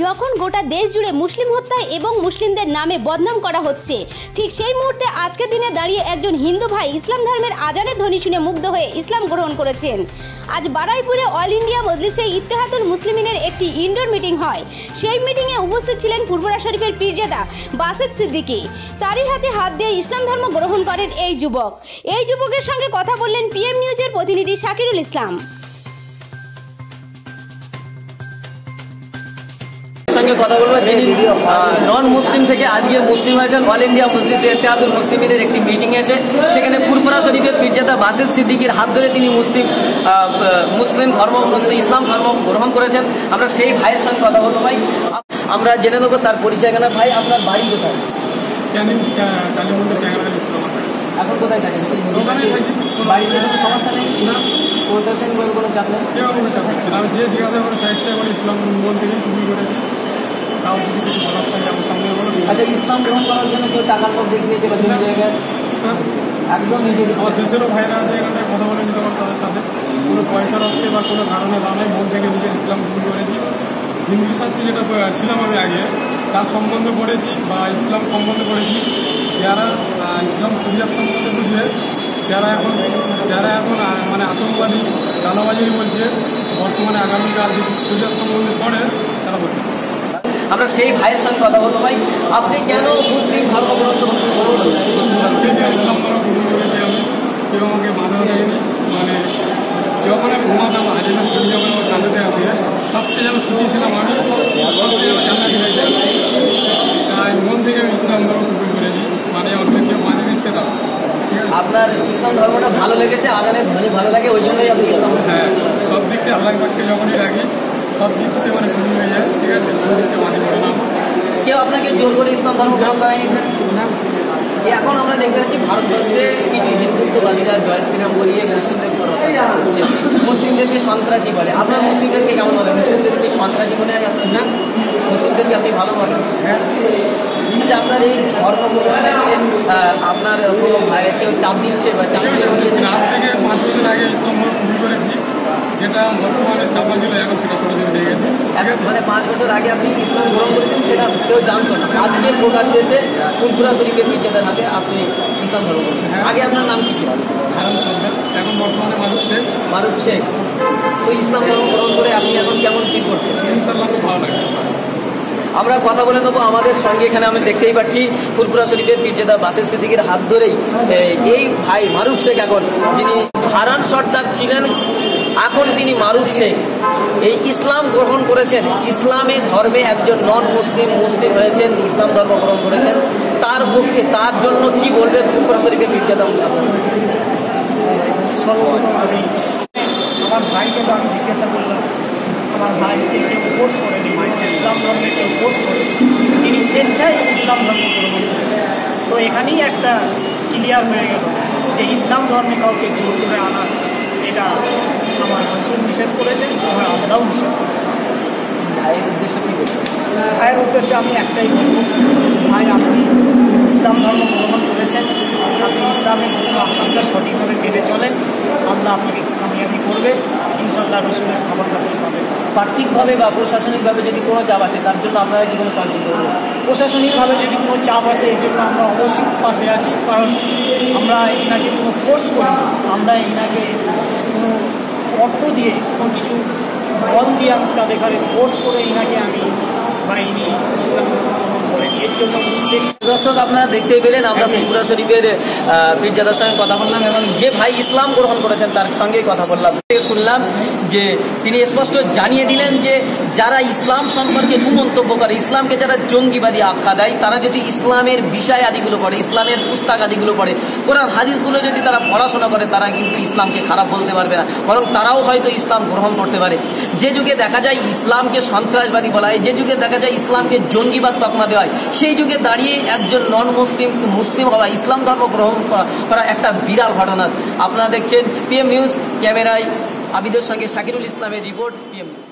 যখন গোটা দেশ জুড়ে মুসলিম হত্যা এবং মুসলিমদের নামে বদনাম করা হচ্ছে, ঠিক সেই মুহূর্তে আজকের দিনে দাঁড়িয়ে একজন হিন্দু ভাই ইসলাম ধর্মের আজানের ধ্বনি শুনে মুগ্ধ হয়ে ইসলাম গ্রহণ করেছেন। আজ বারুইপুরে অল ইন্ডিয়া মজলিসে ইত্তেহাদুল মুসলিমিনের একটি ইনডোর মিটিং হয়। সেই মিটিংয়ে উপস্থিত ছিলেন ফুরফুরা শরীফের পীরজাদা বাসেত সিদ্দিকী। তারই হাতে হাত দিয়ে ইসলাম ধর্ম গ্রহণ করেন এই যুবক। এই যুবকের সঙ্গে কথা বললেন পিএম নিউজের প্রতিনিধি শাকিরুল ইসলাম। সঙ্গে কথা বলবো, যিনি নন মুসলিম থেকে আজকে মুসলিম হয়েছেন। অল ইন্ডিয়া মজলিসে ইত্তেহাদুল মুসলিমিনের একটি মিটিং এসে সেখানে ফুরফুরা শরীফের পীরজাদা বাসেত সিদ্দিকীর হাত ধরে তিনি মুসলিম ধর্ম ইসলাম ধর্ম গ্রহণ করেছেন। আমরা সেই ভাইয়ের সঙ্গে কথা বলবো। ভাই, আমরা জেনে নেবো তার পরিচয় কেন। ভাই, আপনার বাড়ি কোথায়? এখন কোথায় থাকেন? বাড়িতে কোনো সমস্যা নেই? প্রশাসনিকভাবে কোনো চাপ নেই? যে জিজ্ঞাসা করে ইসলাম বলতে করেছি। আচ্ছা, ইসলাম গ্রহণ করার জন্য কেউ টাকার লোক দেখিয়েছে বা জমি জায়গায়? একদম নিজে আমার দেশেরও ভাইরা আছে, এখানে কথা বলে নিতে পারো তাদের সাথে। কোনো পয়সার অর্থে বা কোনো কারণে দাঁড়ায় মন থেকে নিজের ইসলাম গ্রহণ করেছি। হিন্দু শাস্ত্রে যেটা ছিলাম আমি আগে, তার সম্বন্ধে পড়েছি বা ইসলাম সম্বন্ধে পড়েছি। যারা ইসলাম শরিয়াত সম্বন্ধে বুঝবে, যারা এখন মানে আতঙ্কবাদী গালাবাজি বলছে, বর্তমানে আগামীকাল যদি শরিয়াত সম্বন্ধে পড়ে তারা বলছে। আমরা সেই ভাইয়ের সঙ্গে কথা বলবো। ভাই, আপনি কেন মুসলিম ধর্ম গ্রহণ ইসলাম ধর্ম গ্রহণ করেছি আমি, কেউ আমাকে বাধা দেয়নি। মানে যখন আমি ঘুমাতাম হাজিরা যখন আমার কান্দাতে আসে, সবচেয়ে যেন সুখী ছিলাম আমি, সবচেয়ে জান্নাতি হয়েছে। তাই মন থেকে আমি ইসলাম ধর্ম গ্রহণ করেছি। মানে আমাকে কেউ বাধা দিচ্ছে তা। আপনার ইসলাম ধর্মটা ভালো লেগেছে, আজানের ধ্বনি ভালো লাগে, ওই জন্যই আপনি ইসলাম? হ্যাঁ, সব দিক থেকে আল্লাহ পাককে যখনই রাখি সব দিক থেকে মানে খুশি হয়ে যায়। ঠিক আছে, মাঝে করে নাম কেউ আপনাকে জোর করে ইসলাম ধর্ম গ্রহণ করেনি? এখন আমরা দেখতে পাচ্ছি ভারতবর্ষে কিছু হিন্দুত্ববাদীরা জয় শ্রীরাম বলিয়ে মুসলিমদেরকে সন্ত্রাসী বলে। আপনার মুসলিমদেরকে কেমন বলে? মুসলিমদেরকে সন্ত্রাসী বলে আপনার না? মুসলিমদেরকে আপনি ভালো বলেন? হ্যাঁ। আপনার এই ধর্ম আপনার কোনো ভাই কেউ চাপ দিচ্ছে বা চাপ দিয়ে বলিয়েছে? আজ থেকে 5 বছর আগে ইসলাম ধর্ম শুরু করেছি, যেটা বর্তমানে চাপা ছিল, এখন সেটা সরাসরি হয়ে গেছে। মানে 5 বছর আগে আপনি ইসলাম গ্রহণ করেছেন, সেটা কেউ জানতো না। আজকে প্রকাশ শেষে ফুরফুরা শরীফের পীরজাদার হাতে আপনি ইসলাম ধর্ম করেছেন। আগে আপনার নাম কি ছিল? এখন বর্তমানে মারুফ শেখ। তো ইসলাম ধর্ম গ্রহণ করে আপনি এখন কেমন ফিল করছেন? ইনশাআল্লাহ খুব ভালো লাগে। আমরা কথা বলে নেবো। আমাদের সঙ্গে এখানে আমি দেখতেই পাচ্ছি ফুরফুরা শরীফের পীরজাদা বাসেত সিদ্দিকীর হাত ধরেই এই ভাই মারুফ শেখ, এখন যিনি হারান সর্দার ছিলেন, এখন তিনি মারুফ শেখ এই ইসলাম গ্রহণ করেছেন। ইসলামী ধর্মে একজন নন মুসলিম হয়েছেন, ইসলাম ধর্ম গ্রহণ করেছেন। তার পক্ষে তার জন্য কি বলবেন ফুরফুরা শরীফের পীরজাদা? সর্বপ্রথম আমি আমার ভাইকে তো আমি জিজ্ঞাসা করলাম, আমার ভাইকে কেউ কোর্স করেনি, ভাইকে ইসলাম ধর্মে কেউ কোর্স করেনি, তিনি স্বেচ্ছায় ইসলাম ধর্ম গ্রহণ করেছেন। তো এখানেই একটা ক্লিয়ার হয়ে গেল যে ইসলাম ধর্মে কাউকে জোর করে আনা, এটা আমার রসুল নিষেধ করেছেন, আমার আল্লাহও নিষেধ করেছেন। ভাইয়ের উদ্দেশ্যে কী বলবেন? ভাইয়ের উদ্দেশ্যে আমি একটাই বলব, ভাই আপনি ইসলাম ধর্ম গ্রহণ করেছেন, আপনি ইসলামের আপনাকে সঠিকভাবে মেনে চলেন, আল্লাহ আপনাকে কামিয়াবি করবে, ইনশাআল্লাহ রসুলের সাবধান পাবেন। পার্থিকভাবে বা প্রশাসনিকভাবে যদি কোনো চাপ আসে, তার জন্য আপনারা কি কোনো সহযোগিতা করবেন? প্রশাসনিকভাবে যদি কোনো চাপ আসে, এর জন্য আমরা অবশ্যই পাশে আছি। কারণ আমরা এনাকে কোনো ফোর্স করি না, আমরা এনাকে কোনো অর্থ দিয়ে কোনো কিছু বল দিয়ে তাদের ঘরে ফোর্স করে এনাকে আমি বা ইনি ইসলাম গ্রহণ করেন, এর জন্য দর্শক আপনারা দেখতেই পেলেন, আমরা ফুরফুরা শরীফের পীরজাদার সঙ্গে কথা বললাম এবং যে ভাই ইসলাম গ্রহণ করেছেন তার সঙ্গেই কথা বললাম। শুনলাম যে তিনি স্পষ্ট জানিয়ে দিলেন যে যারা ইসলাম সম্পর্কে কুমন্তব্য করে, ইসলামকে যারা জঙ্গিবাদী আখ্যা দেয়, তারা যদি ইসলামের বিষয় আদিগুলো পড়ে, ইসলামের পুস্তক আদিগুলো পড়ে, কোরআন হাদিসগুলো যদি তারা পড়াশোনা করে, তারা কিন্তু ইসলামকে খারাপ বলতে পারবে না, বরং তারাও হয়তো ইসলাম গ্রহণ করতে পারে। যে যুগে দেখা যায় ইসলামকে সন্ত্রাসবাদী বলা হয়, যে যুগে দেখা যায় ইসলামকে জঙ্গিবাদ তকমা দেওয়া হয়, সেই যুগে দাঁড়িয়ে একজন নন মুসলিম হওয়া, ইসলাম ধর্ম গ্রহণ করা একটা বিরাট ঘটনা। আপনারা দেখছেন পিএম নিউজ, ক্যামেরায় আবিদের সঙ্গে শাকিরুল ইসলামের রিপোর্ট, পিএম নিউজ।